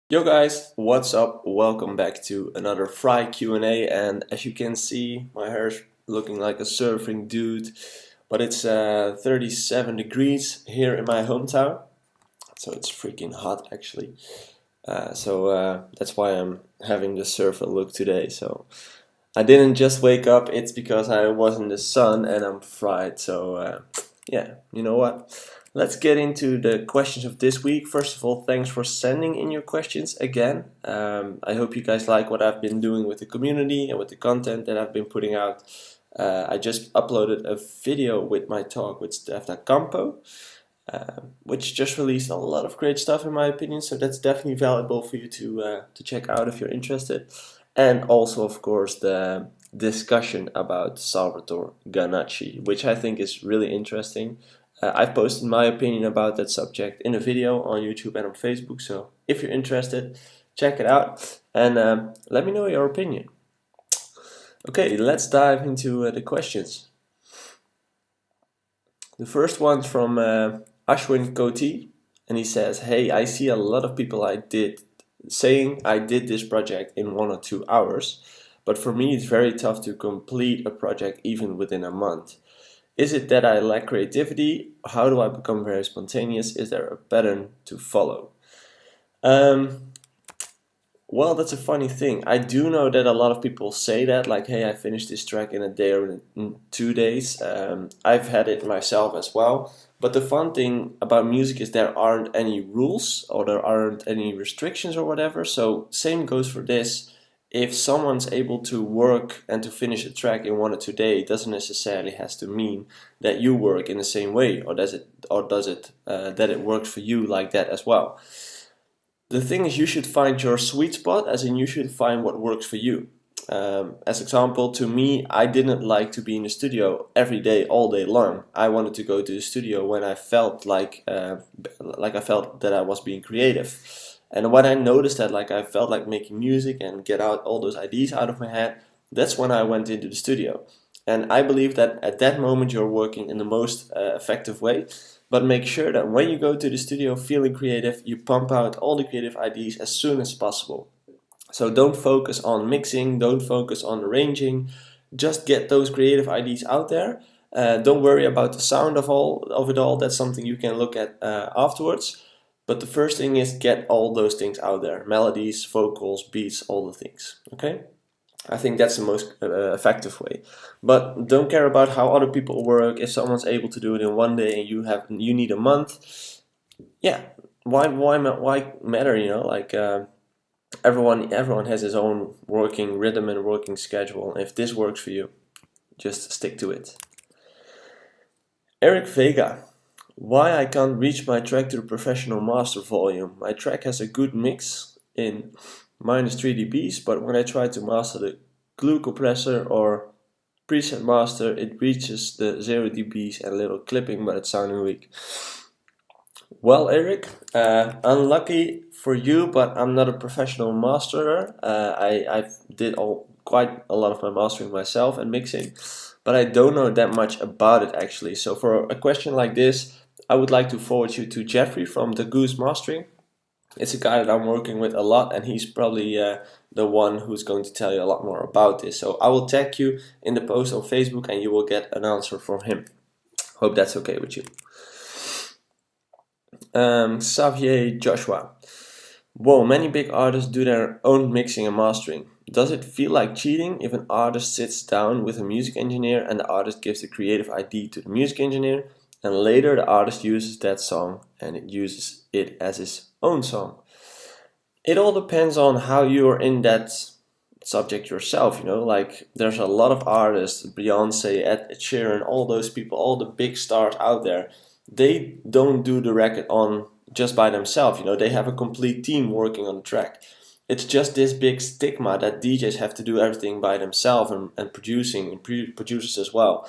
Yo guys, what's up? Welcome back to another Fry Q&A, and as you can see, my hair's looking like a surfing dude, but it's 37 degrees here in my hometown, so it's freaking hot actually. So that's why I'm having the surfer look today. So I didn't just wake up, it's because I was in the sun and I'm fried. So yeah, you know what? Let's get into the questions of this week. First of all, thanks for sending in your questions again. I hope you guys like what I've been doing with the community and with the content that I've been putting out. I just uploaded a video with my talk with Stefan Campo, which just released a lot of great stuff in my opinion. So that's definitely valuable for you to check out if you're interested. And also, of course, the discussion about Salvatore Ganacci, which I think is really interesting. I've posted my opinion about that subject in a video on YouTube and on Facebook, so if you're interested, check it out and let me know your opinion. Okay, let's dive into the questions. The first one's from Ashwin Koti, and he says, "Hey, I see a lot of people saying I did this project in 1 or 2 hours, but for me it's very tough to complete a project even within a month. Is it that I lack creativity? How do I become very spontaneous? Is there a pattern to follow?" Well, that's a funny thing. I do know that a lot of people say that, like, hey, I finished this track in a day or in 2 days. I've had it myself as well. But the fun thing about music is there aren't any rules or there aren't any restrictions or whatever. So, same goes for this. If someone's able to work and to finish a track in 1 or 2 days, it doesn't necessarily has to mean that you work in the same way, or does it that it works for you like that as well. The thing is, you should find your sweet spot, as in you should find what works for you. As example, to me, I didn't like to be in the studio every day, all day long. I wanted to go to the studio when I felt like I felt that I was being creative. And when I noticed that, like I felt like making music and get out all those ideas out of my head, that's when I went into the studio. And I believe that at that moment you're working in the most effective way. But make sure that when you go to the studio feeling creative, you pump out all the creative ideas as soon as possible. So don't focus on mixing, don't focus on arranging, just get those creative ideas out there. Don't worry about the sound of it all. That's something you can look at afterwards. But the first thing is get all those things out there: melodies, vocals, beats, all the things. Okay? I think that's the most effective way. But don't care about how other people work. If someone's able to do it in 1 day and you need a month, yeah, why matter? Like everyone has his own working rhythm and working schedule. If this works for you, just stick to it. Eric Vega. Why I can't reach my track to the professional master volume. My track has a good mix in -3 dBs, but when I try to master the glue compressor or preset master, it reaches the 0 dBs and a little clipping, but it's sounding weak. Well, Eric, unlucky for you, but I'm not a professional masterer. I did quite a lot of my mastering myself and mixing, but I don't know that much about it actually. So for a question like this, I would like to forward you to Jeffrey from the Goose Mastering. It's a guy that I'm working with a lot, and he's probably the one who's going to tell you a lot more about this. So I will tag you in the post on Facebook, and you will get an answer from him. Hope that's okay with you. Xavier Joshua. Whoa, many big artists do their own mixing and mastering. Does it feel like cheating if an artist sits down with a music engineer and the artist gives the creative idea to the music engineer, and later the artist uses that song and it uses it as his own song? It all depends on how you're in that subject yourself, like there's a lot of artists, Beyonce, Ed Sheeran, all those people, all the big stars out there, they don't do the record on just by themselves, they have a complete team working on the track. It's just this big stigma that DJs have to do everything by themselves and producing and producers as well.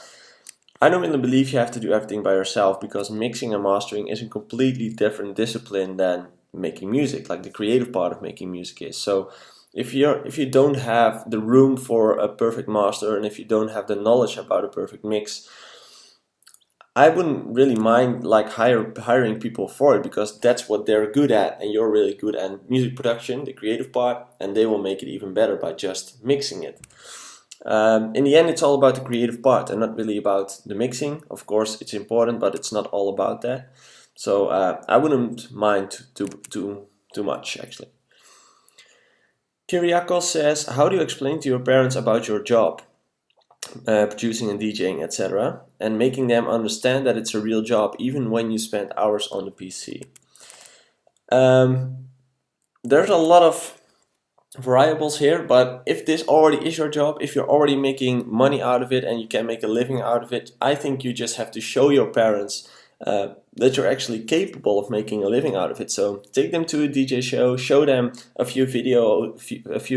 I don't really believe you have to do everything by yourself, because mixing and mastering is a completely different discipline than making music, like the creative part of making music is. So if you don't have the room for a perfect master, and if you don't have the knowledge about a perfect mix, I wouldn't really mind like hiring people for it, because that's what they're good at, and you're really good at music production, the creative part, and they will make it even better by just mixing it. In the end, it's all about the creative part and not really about the mixing. Of course, it's important, but it's not all about that. So I wouldn't mind too much, actually. Kyriakos says, how do you explain to your parents about your job? Producing and DJing, etc., and making them understand that it's a real job even when you spend hours on the PC. There's a lot of variables here, but if this already is your job, if you're already making money out of it and you can make a living out of it, I think you just have to show your parents that you're actually capable of making a living out of it. So take them to a DJ show, show them a few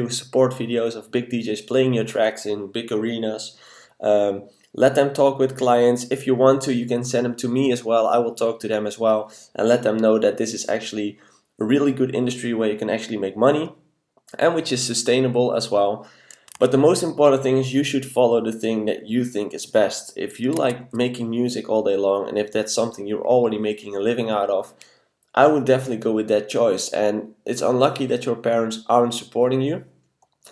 support videos of big DJs playing your tracks in big arenas. Let them talk with clients. If you want to, you can send them to me as well. I will talk to them as well and let them know that this is actually a really good industry where you can actually make money and which is sustainable as well. But the most important thing is you should follow the thing that you think is best. If you like making music all day long, and if that's something you're already making a living out of, I would definitely go with that choice. And it's unlucky that your parents aren't supporting you,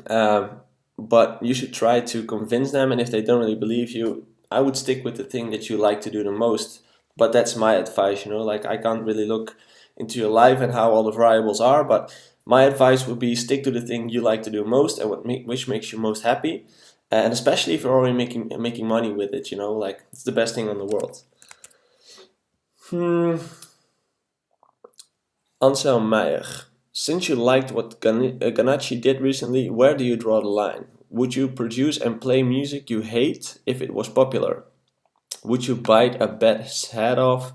but you should try to convince them. And if they don't really believe you, I would stick with the thing that you like to do the most. But that's my advice, like I can't really look into your life and how all the variables are, but my advice would be stick to the thing you like to do most and which makes you most happy. And especially if you're already making money with it, like it's the best thing in the world. Anselm Meijer. Since you liked what Ganacci did recently, where do you draw the line? Would you produce and play music you hate if it was popular? Would you bite a bat's head off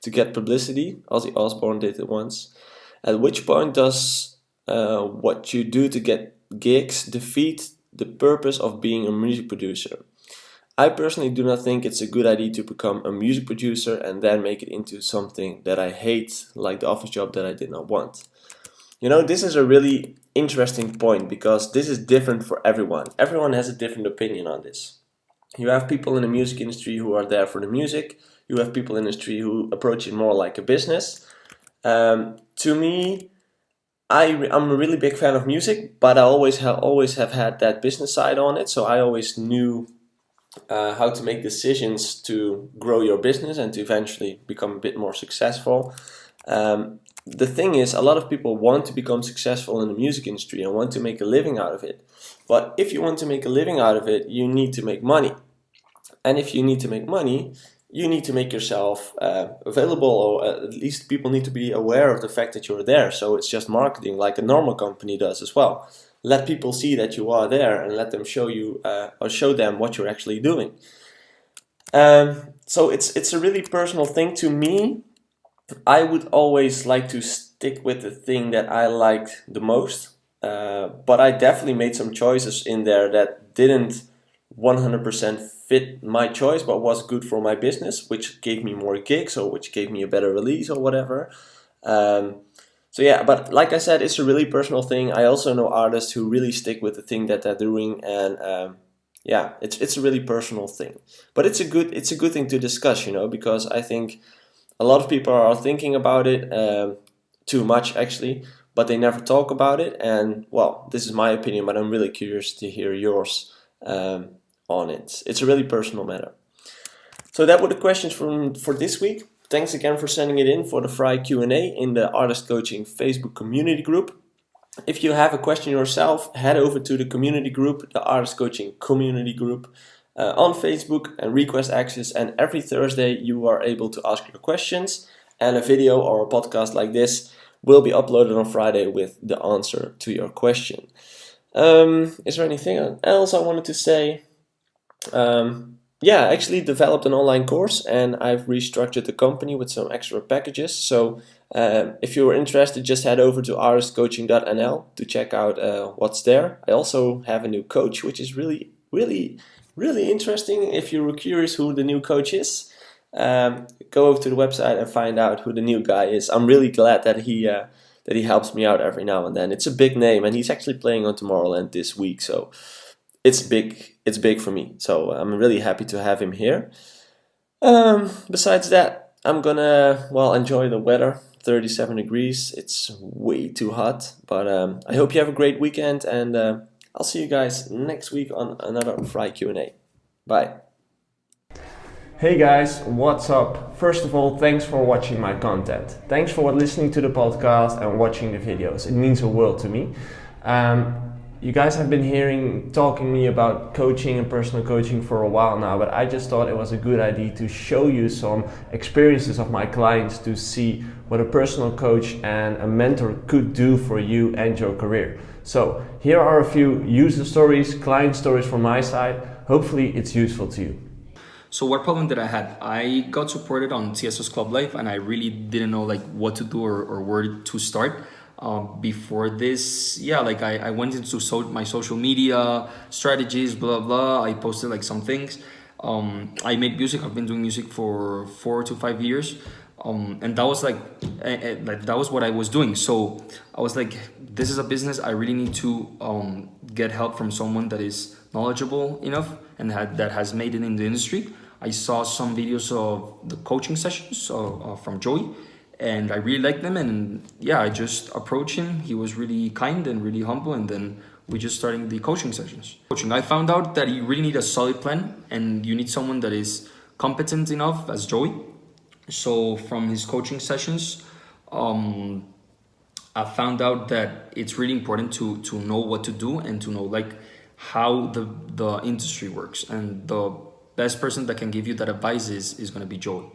to get publicity? Ozzy Osbourne did it once. At which point does what you do to get gigs defeat the purpose of being a music producer? I personally do not think it's a good idea to become a music producer and then make it into something that I hate, like the office job that I did not want. This is a really interesting point because this is different for everyone. Everyone has a different opinion on this. You have people in the music industry who are there for the music. You have people in the industry who approach it more like a business. To me, I'm a really big fan of music, but I always have had that business side on it. So I always knew how to make decisions to grow your business and to eventually become a bit more successful. The thing is, a lot of people want to become successful in the music industry and want to make a living out of it. But if you want to make a living out of it, you need to make money. And if you need to make money, you need to make yourself available, or at least people need to be aware of the fact that you're there. So it's just marketing like a normal company does as well. Let people see that you are there and let them show you or show them what you're actually doing. So it's a really personal thing to me. I would always like to stick with the thing that I liked the most, but I definitely made some choices in there that didn't 100% fit my choice, but was good for my business, which gave me more gigs or which gave me a better release or whatever. So yeah, but like I said, it's a really personal thing. I also know artists who really stick with the thing that they're doing, and yeah, it's a really personal thing. But it's a good thing to discuss, because I think a lot of people are thinking about it too much actually, but they never talk about it. And well, this is my opinion, but I'm really curious to hear yours on it. It's a really personal matter. So that were the questions for this week. Thanks again for sending it in for the FRI-Q&A in the Artist Coaching Facebook community group. If you have a question yourself, head over to the community group, the Artist Coaching community group, on Facebook and request access, and every Thursday you are able to ask your questions, and a video or a podcast like this will be uploaded on Friday with the answer to your question. Is there anything else I wanted to say? Yeah, I actually developed an online course and I've restructured the company with some extra packages. So if you were interested, just head over to artistcoaching.nl to check out what's there. I also have a new coach, which is really interesting. If you're curious who the new coach is, go over to the website and find out who the new guy is. I'm really glad that he helps me out every now and then. It's a big name, and he's actually playing on Tomorrowland this week, so it's big for me. So I'm really happy to have him here. Besides that, I'm gonna, well, enjoy the weather. 37 degrees. It's way too hot. But I hope you have a great weekend, and I'll see you guys next week on another Fry Q&A. Bye. Hey guys, what's up? First of all, thanks for watching my content. Thanks for listening to the podcast and watching the videos. It means a world to me. You guys have been talking me about coaching and personal coaching for a while now, but I just thought it was a good idea to show you some experiences of my clients to see what a personal coach and a mentor could do for you and your career. So here are a few user stories, client stories from my side. Hopefully it's useful to you. So what problem did I had? I got supported on TSS Club Life, and I really didn't know like what to do or where to start. Before this, I went into my social media strategies, blah blah. I posted like some things. I made music. I've been doing music for 4 to 5 years, and that was that was what I was doing. So I was like, this is a business. I really need to get help from someone that is knowledgeable enough and that has made it in the industry. I saw some videos of the coaching sessions from Joey, and I really liked them. And yeah, I just approached him. He was really kind and really humble, and then we just started the coaching sessions. I found out that you really need a solid plan, and you need someone that is competent enough as Joey. So from his coaching sessions, I found out that it's really important to know what to do and to know like how the industry works, and the best person that can give you that advice is going to be Joey.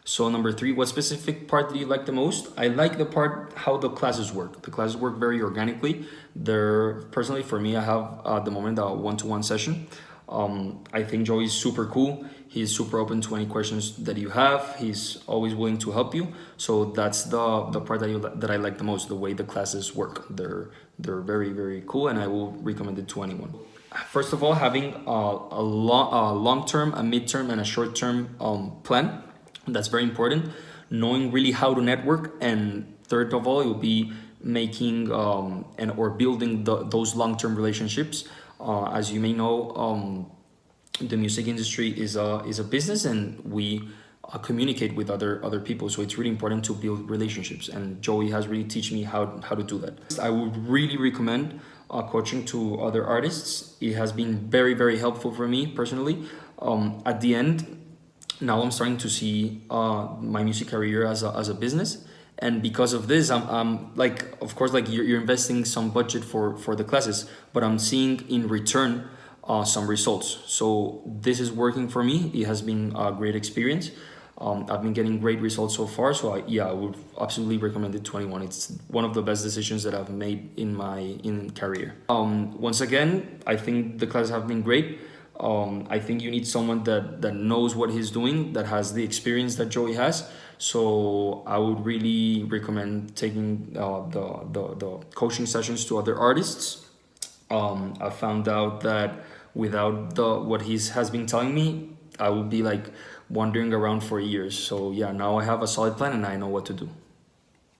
So number 3, what specific part do you like the most? I like the part how the classes work. The classes work very organically. They're personally for me, I have at the moment a one-to-one session. I think Joey is super cool. He's super open to any questions that you have. He's always willing to help you. So that's the part that I like the most. The way the classes work. They're very very cool, and I will recommend it to anyone. First of all, having a long-term, a mid-term, and a short-term plan. That's very important. Knowing really how to network, and third of all, it will be making or building those long-term relationships. As you may know, the music industry is a business, and we communicate with other people. So it's really important to build relationships, and Joey has really teach me how to do that. I would really recommend coaching to other artists. It has been very very helpful for me personally. At the end, now I'm starting to see my music career as a business, and because of this, I'm like, of course, like you're investing some budget for the classes, but I'm seeing in return some results. So this is working for me. It has been a great experience. I've been getting great results so far. So I would absolutely recommend it to anyone. It's one of the best decisions that I've made in my career. Once again, I think the classes have been great. I think you need someone that knows what he's doing, that has the experience that Joey has. So I would really recommend taking the coaching sessions to other artists. I found out that without what he has been telling me, I would be like wandering around for years. So yeah, now I have a solid plan and I know what to do.